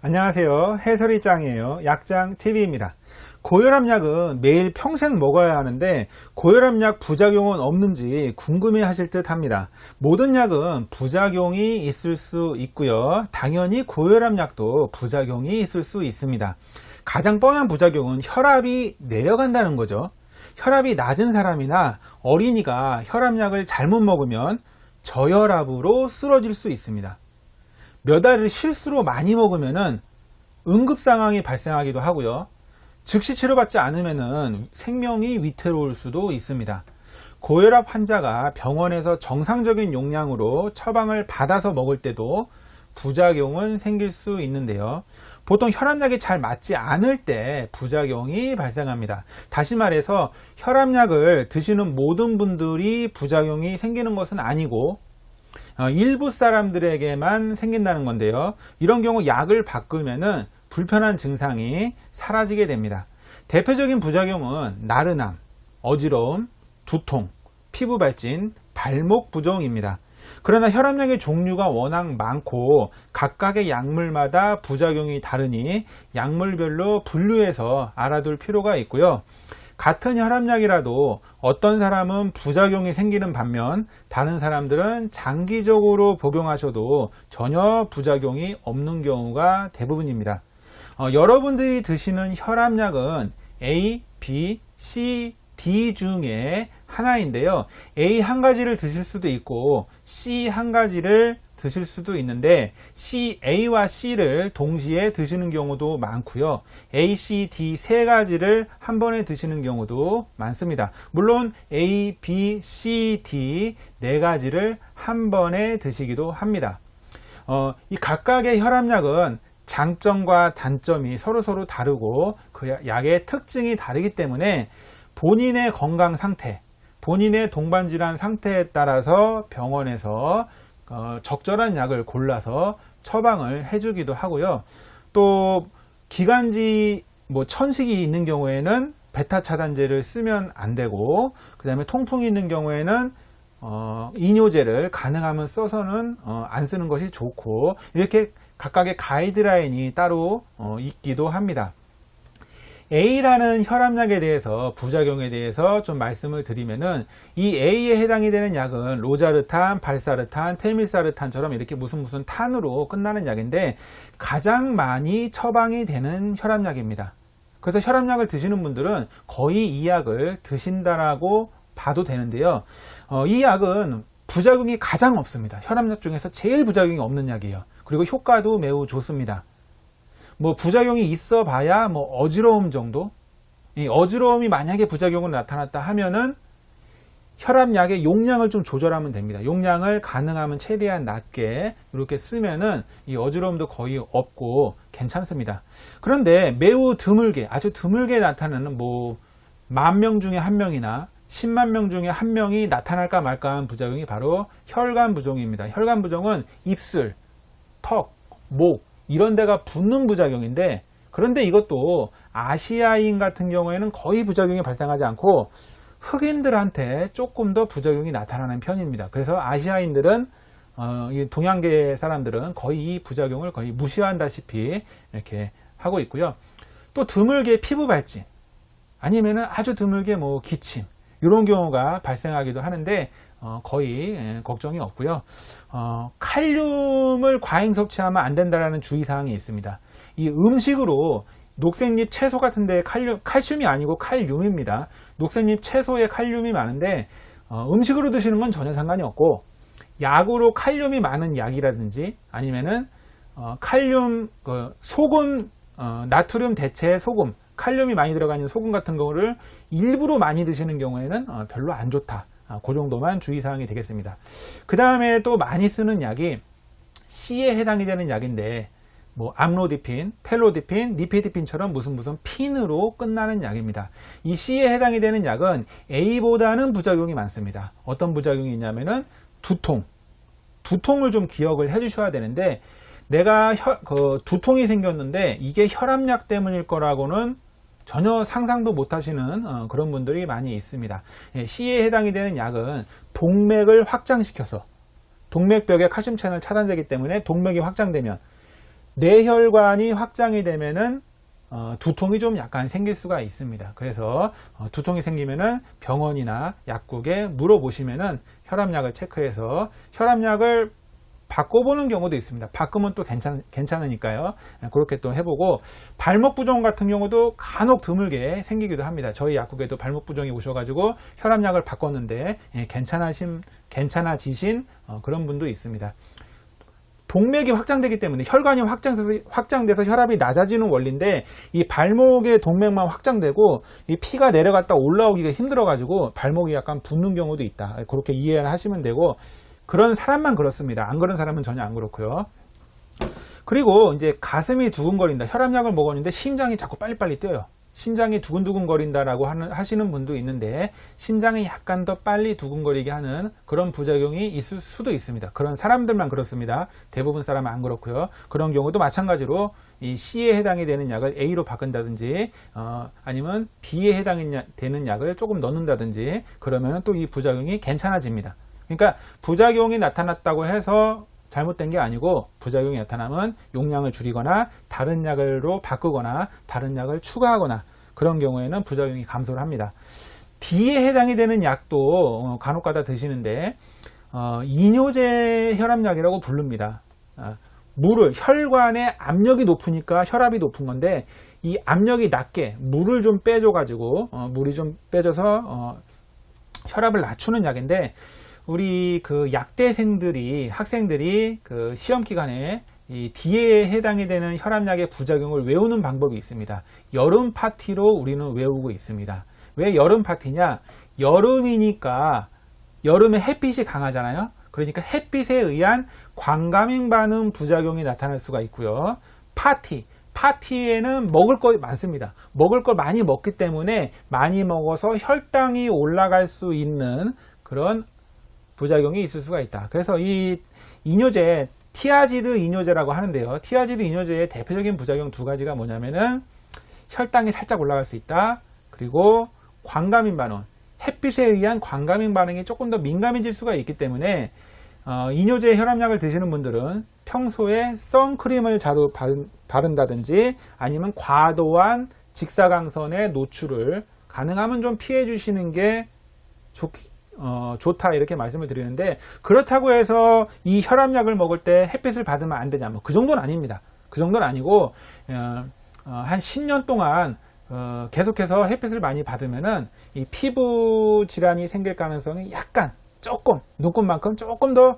안녕하세요. 해설이짱이에요. 약장TV입니다. 고혈압약은 매일 평생 먹어야 하는데 고혈압약 부작용은 없는지 궁금해 하실 듯 합니다. 모든 약은 부작용이 있을 수 있고요. 당연히 고혈압약도 부작용이 있을 수 있습니다. 가장 뻔한 부작용은 혈압이 내려간다는 거죠. 혈압이 낮은 사람이나 어린이가 혈압약을 잘못 먹으면 저혈압으로 쓰러질 수 있습니다. 몇 알을 실수로 많이 먹으면 응급 상황이 발생하기도 하고요. 즉시 치료받지 않으면 생명이 위태로울 수도 있습니다. 고혈압 환자가 병원에서 정상적인 용량으로 처방을 받아서 먹을 때도 부작용은 생길 수 있는데요. 보통 혈압약이 잘 맞지 않을 때 부작용이 발생합니다. 다시 말해서 혈압약을 드시는 모든 분들이 부작용이 생기는 것은 아니고 일부 사람들에게만 생긴다는 건데요. 이런 경우 약을 바꾸면은 불편한 증상이 사라지게 됩니다. 대표적인 부작용은 나른함, 어지러움, 두통, 피부 발진, 발목 부종입니다. 그러나 혈압약의 종류가 워낙 많고 각각의 약물마다 부작용이 다르니 약물별로 분류해서 알아둘 필요가 있고요. 같은 혈압약이라도 어떤 사람은 부작용이 생기는 반면 다른 사람들은 장기적으로 복용하셔도 전혀 부작용이 없는 경우가 대부분입니다. 여러분들이 드시는 혈압약은 A, B, C, D 중에 하나인데요. A 한 가지를 드실 수도 있고 C 한 가지를 드실 수도 있는데 A와 C를 동시에 드시는 경우도 많고요. A, C, D 세 가지를 한 번에 드시는 경우도 많습니다. 물론 A, B, C, D 네 가지를 한 번에 드시기도 합니다. 이 각각의 혈압약은 장점과 단점이 서로 다르고 그 약의 특징이 다르기 때문에 본인의 건강 상태, 본인의 동반질환 상태에 따라서 병원에서 적절한 약을 골라서 처방을 해주기도 하고요. 또 기관지 천식이 있는 경우에는 베타 차단제를 쓰면 안 되고, 그 다음에 통풍이 있는 경우에는 이뇨제를 가능하면 써서는 안 쓰는 것이 좋고, 이렇게 각각의 가이드라인이 따로 있기도 합니다. A라는 혈압약에 대해서 부작용에 대해서 좀 말씀을 드리면은 이 A에 해당이 되는 약은 로자르탄, 발사르탄, 테밀사르탄처럼 이렇게 무슨 탄으로 끝나는 약인데 가장 많이 처방이 되는 혈압약입니다. 그래서 혈압약을 드시는 분들은 거의 이 약을 드신다라고 봐도 되는데요. 이 약은 부작용이 가장 없습니다. 혈압약 중에서 제일 부작용이 없는 약이에요. 그리고 효과도 매우 좋습니다. 부작용이 있어 봐야 어지러움 정도? 이 어지러움이 만약에 부작용으로 나타났다 하면은 혈압약의 용량을 좀 조절하면 됩니다. 용량을 가능하면 최대한 낮게 이렇게 쓰면은 이 어지러움도 거의 없고 괜찮습니다. 그런데 매우 드물게, 아주 드물게 나타나는 10,000명 중에 1명이나 10만 명 중에 1명이 나타날까 말까한 부작용이 바로 혈관 부종입니다. 혈관 부종은 입술, 턱, 목 이런 데가 붓는 부작용인데, 그런데 이것도 아시아인 같은 경우에는 거의 부작용이 발생하지 않고 흑인들한테 조금 더 부작용이 나타나는 편입니다. 그래서 아시아인들은 동양계 사람들은 거의 이 부작용을 거의 무시한다시피 이렇게 하고 있고요. 또 드물게 피부 발진 아니면은 아주 드물게 기침 이런 경우가 발생하기도 하는데 거의 걱정이 없고요. 칼륨을 과잉 섭취하면 안 된다는 주의사항이 있습니다. 이 음식으로 녹색잎 채소 같은 데 칼슘이 아니고 칼륨입니다. 녹색잎 채소에 칼륨이 많은데 음식으로 드시는 건 전혀 상관이 없고, 약으로 칼륨이 많은 약이라든지 아니면은 칼륨 소금, 나트륨 대체 소금, 칼륨이 많이 들어가 있는 소금 같은 거를 일부러 많이 드시는 경우에는 별로 안 좋다. 그 정도만 주의사항이 되겠습니다. 그 다음에 또 많이 쓰는 약이 C에 해당이 되는 약인데 암로디핀, 펠로디핀, 니페디핀처럼 무슨 핀으로 끝나는 약입니다. 이 C에 해당이 되는 약은 A보다는 부작용이 많습니다. 어떤 부작용이 있냐면은 두통을 좀 기억을 해 주셔야 되는데, 내가 두통이 생겼는데 이게 혈압약 때문일 거라고는 전혀 상상도 못 하시는 그런 분들이 많이 있습니다. C에 해당이 되는 약은 동맥을 확장시켜서 동맥벽의 칼슘 채널 차단제이기 때문에 동맥이 확장되면 뇌혈관이 확장이 되면은 두통이 좀 약간 생길 수가 있습니다. 그래서 두통이 생기면은 병원이나 약국에 물어보시면은 혈압약을 체크해서 혈압약을 바꿔보는 경우도 있습니다. 바꾸면 또 괜찮으니까요. 그렇게 또 해보고, 발목 부종 같은 경우도 간혹 드물게 생기기도 합니다. 저희 약국에도 발목 부종이 오셔가지고 혈압약을 바꿨는데 괜찮아지신 그런 분도 있습니다. 동맥이 확장되기 때문에 혈관이 확장돼서 혈압이 낮아지는 원리인데, 이 발목의 동맥만 확장되고 이 피가 내려갔다 올라오기가 힘들어가지고 발목이 약간 붓는 경우도 있다. 그렇게 이해를 하시면 되고, 그런 사람만 그렇습니다. 안 그런 사람은 전혀 안 그렇고요. 그리고 이제 가슴이 두근거린다. 혈압약을 먹었는데 심장이 자꾸 빨리빨리 뛰어요. 심장이 두근두근 거린다라고 하시는 분도 있는데, 심장이 약간 더 빨리 두근거리게 하는 그런 부작용이 있을 수도 있습니다. 그런 사람들만 그렇습니다. 대부분 사람은 안 그렇고요. 그런 경우도 마찬가지로 이 C에 해당이 되는 약을 A로 바꾼다든지, 아니면 B에 해당이 되는 약을 조금 넣는다든지, 그러면 또 이 부작용이 괜찮아집니다. 그러니까 부작용이 나타났다고 해서 잘못된 게 아니고, 부작용이 나타나면 용량을 줄이거나 다른 약으로 바꾸거나 다른 약을 추가하거나, 그런 경우에는 부작용이 감소를 합니다. D에 해당이 되는 약도 간혹가다 드시는데, 이뇨제 혈압약이라고 부릅니다. 혈관의 압력이 높으니까 혈압이 높은 건데, 이 압력이 낮게 물을 좀 빼줘가지고 물이 좀 빼져서 혈압을 낮추는 약인데, 우리 그 약대생들이, 학생들이 그 시험 기간에 이 D에 해당이 되는 혈압약의 부작용을 외우는 방법이 있습니다. 여름 파티로 우리는 외우고 있습니다. 왜 여름 파티냐? 여름이니까, 여름에 햇빛이 강하잖아요. 그러니까 햇빛에 의한 광감행 반응 부작용이 나타날 수가 있고요. 파티에는 먹을 거 많습니다. 먹을 걸 많이 먹기 때문에 많이 먹어서 혈당이 올라갈 수 있는 그런 부작용이 있을 수가 있다. 그래서 이 이뇨제, 티아지드 이뇨제라고 하는데요. 티아지드 이뇨제의 대표적인 부작용 두 가지가 뭐냐면은 혈당이 살짝 올라갈 수 있다. 그리고 광감인 반응, 햇빛에 의한 광감인 반응이 조금 더 민감해질 수가 있기 때문에 이뇨제 혈압약을 드시는 분들은 평소에 선크림을 자주 바른다든지, 아니면 과도한 직사광선의 노출을 가능하면 좀 피해 주시는 게 좋다, 이렇게 말씀을 드리는데, 그렇다고 해서 이 혈압약을 먹을 때 햇빛을 받으면 안 되냐, 뭐 그 정도는 아닙니다. 그 정도는 아니고, 한 10년 동안 계속해서 햇빛을 많이 받으면은 이 피부 질환이 생길 가능성이 약간, 조금, 눈곱만큼 조금 더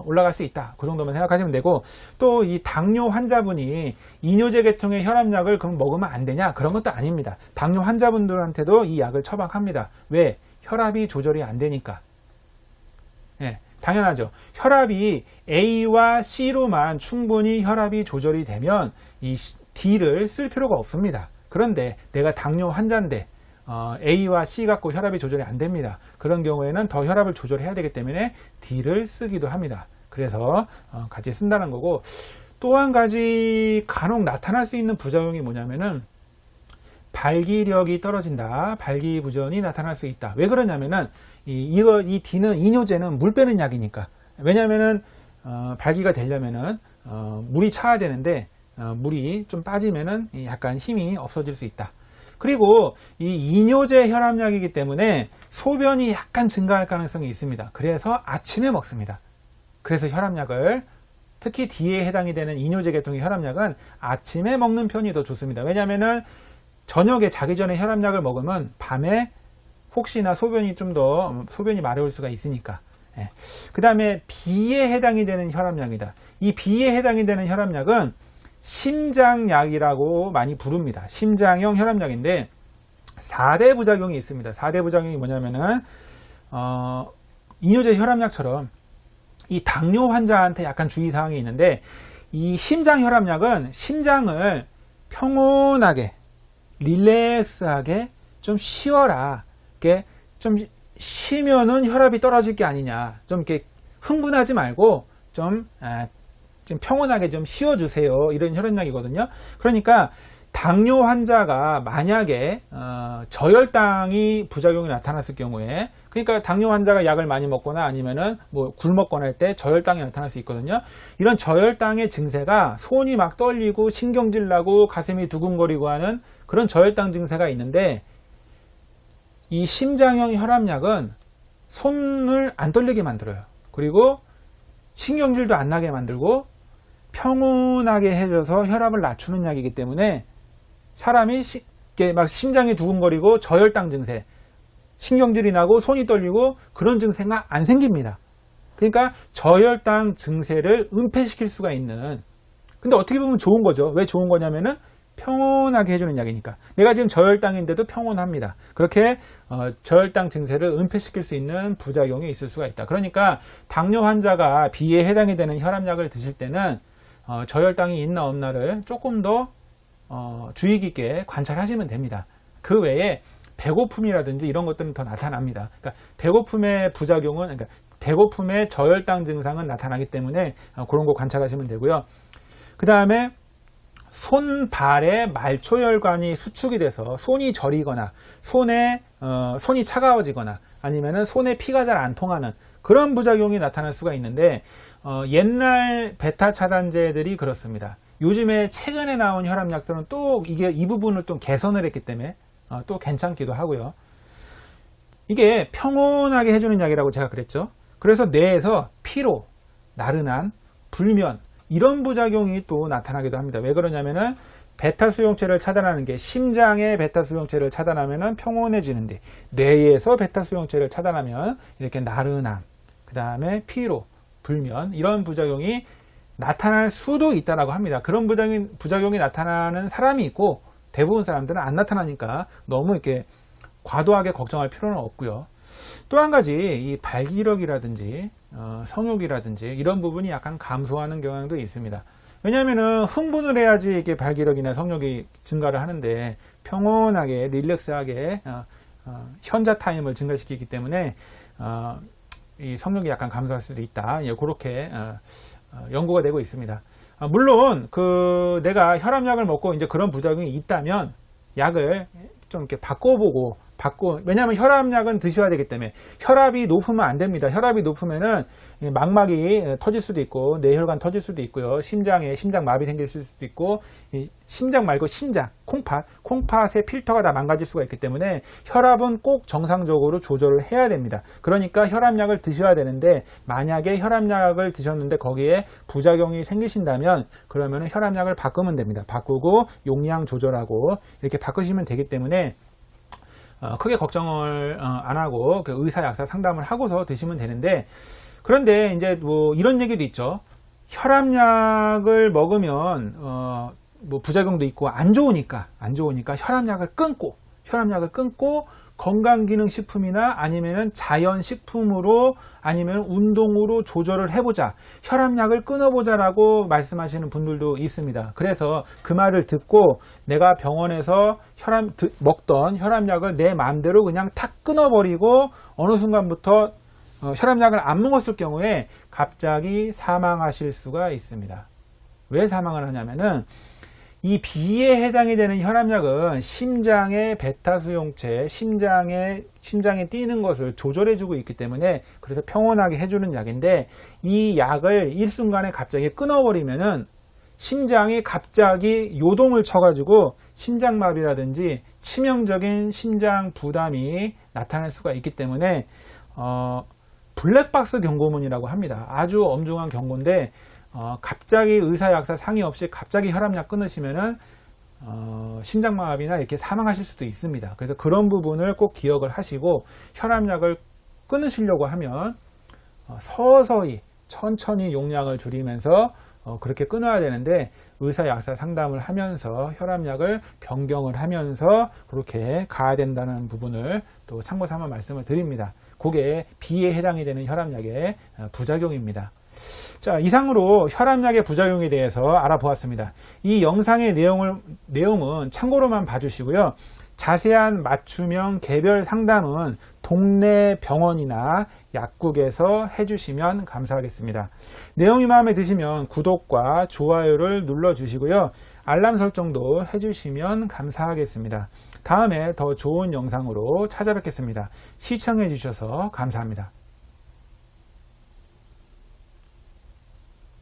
올라갈 수 있다. 그 정도만 생각하시면 되고, 또 이 당뇨 환자분이 이뇨제 계통의 혈압약을 그럼 먹으면 안 되냐, 그런 것도 아닙니다. 당뇨 환자분들한테도 이 약을 처방합니다. 왜? 혈압이 조절이 안 되니까. 예, 당연하죠. 혈압이 A와 C로만 충분히 혈압이 조절이 되면 이 D를 쓸 필요가 없습니다. 그런데 내가 당뇨 환자인데 A와 C 갖고 혈압이 조절이 안 됩니다. 그런 경우에는 더 혈압을 조절해야 되기 때문에 D를 쓰기도 합니다. 그래서 같이 쓴다는 거고, 또 한 가지 간혹 나타날 수 있는 부작용이 뭐냐면은 발기력이 떨어진다, 발기부전이 나타날 수 있다. 왜 그러냐면은 이 D는, 이뇨제는 물 빼는 약이니까. 왜냐면은 발기가 되려면은 물이 차야 되는데 물이 좀 빠지면은 약간 힘이 없어질 수 있다. 그리고 이 이뇨제 혈압약이기 때문에 소변이 약간 증가할 가능성이 있습니다. 그래서 아침에 먹습니다. 그래서 혈압약을, 특히 D에 해당이 되는 이뇨제 계통의 혈압약은 아침에 먹는 편이 더 좋습니다. 왜냐면은 저녁에 자기 전에 혈압약을 먹으면 밤에 혹시나 소변이 마려울 수가 있으니까. 예. 그 다음에 B에 해당이 되는 혈압약이다. 이 B에 해당이 되는 혈압약은 심장약이라고 많이 부릅니다. 심장형 혈압약인데 4대 부작용이 있습니다. 4대 부작용이 뭐냐면은 이뇨제 혈압약처럼 이 당뇨 환자한테 약간 주의사항이 있는데, 이 심장 혈압약은 심장을 평온하게, 릴렉스하게 좀 쉬어라. 이렇게 좀 쉬면은 혈압이 떨어질 게 아니냐. 좀 이렇게 흥분하지 말고 좀 평온하게 좀 쉬어주세요. 이런 혈압약이거든요. 그러니까 당뇨 환자가 만약에 저혈당이 부작용이 나타났을 경우에, 그러니까 당뇨 환자가 약을 많이 먹거나 아니면은 뭐 굶었거나 할 때 저혈당이 나타날 수 있거든요. 이런 저혈당의 증세가 손이 막 떨리고 신경질 나고 가슴이 두근거리고 하는 그런 저혈당 증세가 있는데, 이 심장형 혈압약은 손을 안 떨리게 만들어요. 그리고 신경질도 안 나게 만들고 평온하게 해줘서 혈압을 낮추는 약이기 때문에 사람이 막 심장이 두근거리고 저혈당 증세, 신경질이 나고 손이 떨리고 그런 증세가 안 생깁니다. 그러니까 저혈당 증세를 은폐시킬 수가 있는, 근데 어떻게 보면 좋은 거죠. 왜 좋은 거냐면은 평온하게 해주는 약이니까. 내가 지금 저혈당인데도 평온합니다. 그렇게 저혈당 증세를 은폐시킬 수 있는 부작용이 있을 수가 있다. 그러니까 당뇨 환자가 B에 해당이 되는 혈압약을 드실 때는 저혈당이 있나 없나를 조금 더 주의 깊게 관찰하시면 됩니다. 그 외에 배고픔이라든지 이런 것들은 더 나타납니다. 그러니까 배고픔의 부작용은, 그러니까 배고픔의 저혈당 증상은 나타나기 때문에 그런 거 관찰하시면 되고요. 그 다음에 손발에 말초혈관이 수축이 돼서 손이 저리거나 손이 차가워지거나 아니면은 손에 피가 잘 안 통하는 그런 부작용이 나타날 수가 있는데, 옛날 베타 차단제들이 그렇습니다. 요즘에 최근에 나온 혈압약들은 또 이 부분을 또 개선을 했기 때문에 또 괜찮기도 하고요. 이게 평온하게 해주는 약이라고 제가 그랬죠. 그래서 뇌에서 피로, 나른한, 불면 이런 부작용이 또 나타나기도 합니다. 왜 그러냐면은 베타 수용체를 차단하는 게, 심장의 베타 수용체를 차단하면은 평온해지는데 뇌에서 베타 수용체를 차단하면 이렇게 나른함, 그 다음에 피로, 불면 이런 부작용이 나타날 수도 있다라고 합니다. 그런 부작용이 나타나는 사람이 있고 대부분 사람들은 안 나타나니까 너무 이렇게 과도하게 걱정할 필요는 없고요. 또 한 가지, 이 발기력이라든지 성욕이라든지 이런 부분이 약간 감소하는 경향도 있습니다. 왜냐하면은 흥분을 해야지 이게 발기력이나 성욕이 증가를 하는데, 평온하게 릴렉스하게 현자 타임을 증가시키기 때문에 이 성욕이 약간 감소할 수도 있다. 그렇게 연구가 되고 있습니다. 물론 내가 혈압약을 먹고 이제 그런 부작용이 있다면 약을 좀 이렇게 왜냐하면 혈압약은 드셔야 되기 때문에, 혈압이 높으면 안 됩니다. 혈압이 높으면은 망막이 터질 수도 있고 뇌혈관 터질 수도 있고요. 심장마비 생길 수도 있고, 심장 말고 신장, 콩팥의 필터가 다 망가질 수가 있기 때문에 혈압은 꼭 정상적으로 조절을 해야 됩니다. 그러니까 혈압약을 드셔야 되는데, 만약에 혈압약을 드셨는데 거기에 부작용이 생기신다면 그러면 혈압약을 바꾸면 됩니다. 바꾸고 용량 조절하고 이렇게 바꾸시면 되기 때문에 크게 걱정을 안 하고 의사 약사 상담을 하고서 드시면 되는데, 그런데 이제 뭐 이런 얘기도 있죠. 혈압약을 먹으면 뭐 부작용도 있고 안 좋으니까 혈압약을 끊고 건강기능식품이나 아니면은 자연식품으로 아니면 운동으로 조절을 해보자, 혈압약을 끊어보자라고 말씀하시는 분들도 있습니다. 그래서 그 말을 듣고 내가 병원에서 먹던 혈압약을 내 마음대로 그냥 탁 끊어버리고 어느 순간부터 혈압약을 안 먹었을 경우에 갑자기 사망하실 수가 있습니다. 왜 사망을 하냐면은, 이 B에 해당이 되는 혈압약은 심장의 베타 수용체, 심장에 뛰는 것을 조절해주고 있기 때문에, 그래서 평온하게 해주는 약인데, 이 약을 일순간에 갑자기 끊어버리면은 심장이 갑자기 요동을 쳐가지고 심장마비라든지 치명적인 심장 부담이 나타날 수가 있기 때문에 블랙박스 경고문이라고 합니다. 아주 엄중한 경고인데, 갑자기 의사 약사 상의 없이 갑자기 혈압약 끊으시면은 심장마비나 이렇게 사망하실 수도 있습니다. 그래서 그런 부분을 꼭 기억을 하시고, 혈압약을 끊으시려고 하면 서서히 천천히 용량을 줄이면서 그렇게 끊어야 되는데, 의사 약사 상담을 하면서 혈압약을 변경을 하면서 그렇게 가야 된다는 부분을 또 참고 삼아 말씀을 드립니다. 그게 B에 해당이 되는 혈압약의 부작용입니다. 자, 이상으로 혈압약의 부작용에 대해서 알아보았습니다. 이 영상의 내용은 참고로만 봐주시고요. 자세한 맞춤형 개별 상담은 동네 병원이나 약국에서 해주시면 감사하겠습니다. 내용이 마음에 드시면 구독과 좋아요를 눌러주시고요. 알람 설정도 해주시면 감사하겠습니다. 다음에 더 좋은 영상으로 찾아뵙겠습니다. 시청해 주셔서 감사합니다.